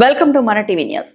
Welcome to మన TV news.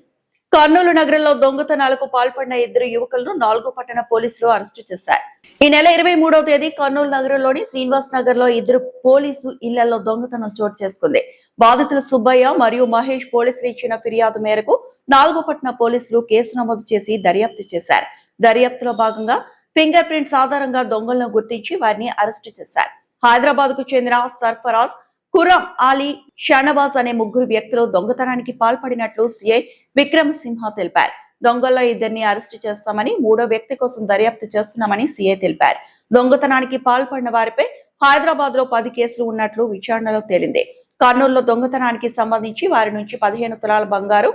Kurnool నగరంలో దొంగతనాలకు పాల్పడిన ఇద్దరు యువకులను 4వ పట్టణ పోలీసులు అరెస్టు చేశారు. ఈ నెల 23వ తేదీ కర్నూలు నగరంలోని శ్రీనివాస్ నగర్ లో ఇద్దరు పోలీసు ఇళ్లలో దొంగతనం చోటు చేసుకుంది. బాధితులు సుబ్బయ్య మరియు మహేష్ పోలీసులు ఇచ్చిన ఫిర్యాదు మేరకు 4వ పట్టణ పోలీసులు కేసు నమోదు చేసి దర్యాప్తు చేశారు. దర్యాప్తులో భాగంగా ఫింగర్ ప్రింట్స్ ఆధారంగా దొంగలను గుర్తించి వారిని అరెస్టు చేశారు. హైదరాబాద్ కు చెందిన సర్ఫరాజ్, ఖురం అలీ, షానవాజ్ అనే ముగ్గురు వ్యక్తులు దొంగతనానికి పాల్పడినట్లు సిఐ విక్రమ్ సింహ తెలిపారు. దొంగల్లో ఇద్దరిని అరెస్టు చేస్తామని, మూడో వ్యక్తి కోసం దర్యాప్తు చేస్తున్నామని సిఐ తెలిపారు. దొంగతనానికి పాల్పడిన వారిపై హైదరాబాద్ లో 10 కేసులు ఉన్నట్లు విచారణలో తేలింది. కర్నూలులో దొంగతనానికి సంబంధించి వారి నుంచి 15 తులాల బంగారు,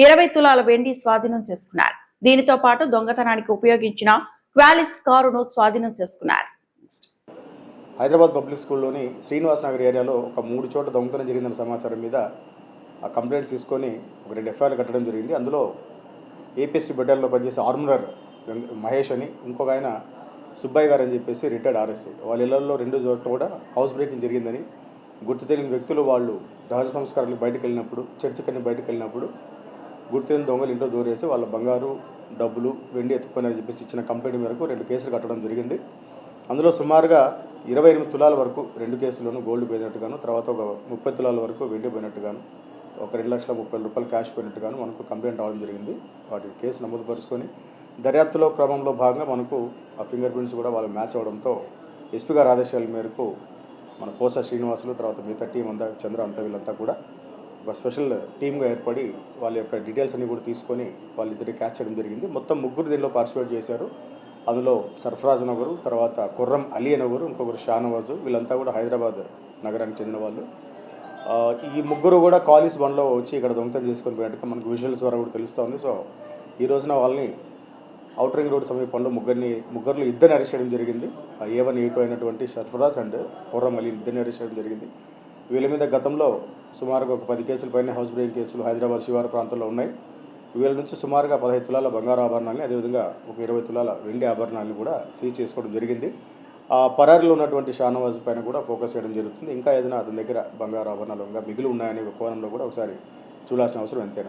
20 తులాల వెండి స్వాధీనం చేసుకున్నారు. దీనితో పాటు దొంగతనానికి ఉపయోగించిన క్వాలిస్ కారును స్వాధీనం చేసుకున్నారు. హైదరాబాద్ పబ్లిక్ స్కూల్లోని శ్రీనివాస్ నగర్ ఏరియాలో ఒక 3 చోట్ల దొంగతనం జరిగిందన్న సమాచారం మీద ఆ కంప్లైంట్స్ తీసుకొని ఒక 2 ఎఫ్ఐఆర్లు కట్టడం జరిగింది. అందులో ఏపీఎస్సీ బెడ్డర్లో పనిచేసే ఆర్మరర్ మహేష్ అని, ఇంకొక ఆయన సుబ్బయ్య గారు అని చెప్పేసి రిటైర్డ్ ఆర్ఎస్ఐ, వాళ్ళ ఇళ్లలో 2 చోట్ల కూడా హౌస్ బ్రేకింగ్ జరిగిందని, గుర్తు తెలియని వ్యక్తులు వాళ్ళు దహన సంస్కారాలకు బయటకు వెళ్ళినప్పుడు, చర్చికని బయటకు వెళ్ళినప్పుడు గుర్తు తెలియని దొంగలు ఇంట్లో దూరేసి వాళ్ళ బంగారు, డబ్బులు, వెండి ఎత్తుకున్నారని చెప్పేసి ఇచ్చిన కంప్లైంట్ మేరకు 2 కేసులు కట్టడం జరిగింది. అందులో సుమారుగా 28 తులాల వరకు 2 కేసుల్లోనూ గోల్డ్ పోయినట్టుగాను, తర్వాత ఒక 30 తులాల వరకు వెండి పోయినట్టుగాను, ఒక 2,30,000 క్యాష్ పోయినట్టుగాను మనకు కంప్లైంట్ రావడం జరిగింది. వాటి కేసు నమోదు పరుచుకొని దర్యాప్తులో క్రమంలో భాగంగా మనకు ఆ ఫింగర్ ప్రింట్స్ కూడా వాళ్ళు మ్యాచ్ అవడంతో ఎస్పీ గారి ఆదేశాల మేరకు మన పోసా శ్రీనివాసులు, తర్వాత మిగతా టీం అంతా, చంద్ర అంతా, వీళ్ళంతా కూడా ఒక స్పెషల్ టీమ్గా ఏర్పడి వాళ్ళ యొక్క డీటెయిల్స్ అన్ని కూడా తీసుకొని వాళ్ళిద్దరిని క్యాచ్ చేయడం జరిగింది. మొత్తం 3 దీనిలో పార్టిసిపేట్ చేశారు. అందులో సర్ఫరాజ్ అని ఒకరు, తర్వాత ఖుర్రం అలీ అని ఒకరు, ఇంకొకరు షానవాజు, వీళ్ళంతా కూడా హైదరాబాద్ నగరానికి చెందిన వాళ్ళు. ఈ 3 కూడా కాలీస్ బండ్లో వచ్చి ఇక్కడ దొంగతనం చేసుకొని పోయినట్టుగా మనకు విజువల్స్ ద్వారా కూడా తెలుస్తుంది. సో ఈ రోజున వాళ్ళని ఔటర్ రింగ్ రోడ్ సమీపంలో ముగ్గురులో ఇద్దరిని అరెస్ట్ చేయడం జరిగింది. A1, A2 అయినటువంటి సర్ఫరాజ్ అండ్ ఖుర్రం అలీ ఇద్దరిని అరెస్ట్ చేయడం జరిగింది. వీళ్ళ మీద గతంలో సుమారుగా ఒక 10 కేసుల పైన హౌస్ బ్రేకింగ్ కేసులు హైదరాబాద్ శివారు ప్రాంతంలో ఉన్నాయి. వీళ్ళ నుంచి సుమారుగా 15 తులాల బంగారు ఆభరణాలని, అదేవిధంగా ఒక 20 తులాల వెండి ఆభరణాలను కూడా సీజ్ చేసుకోవడం జరిగింది. ఆ పరారీలో ఉన్నటువంటి షానవాజ్ పైన కూడా ఫోకస్ చేయడం జరుగుతుంది. ఇంకా ఏదైనా అతని దగ్గర బంగారు ఆభరణాలు ఇంకా మిగిలి ఉన్నాయనే కోణంలో కూడా ఒకసారి చూడాల్సిన అవసరం ఎంతైనా.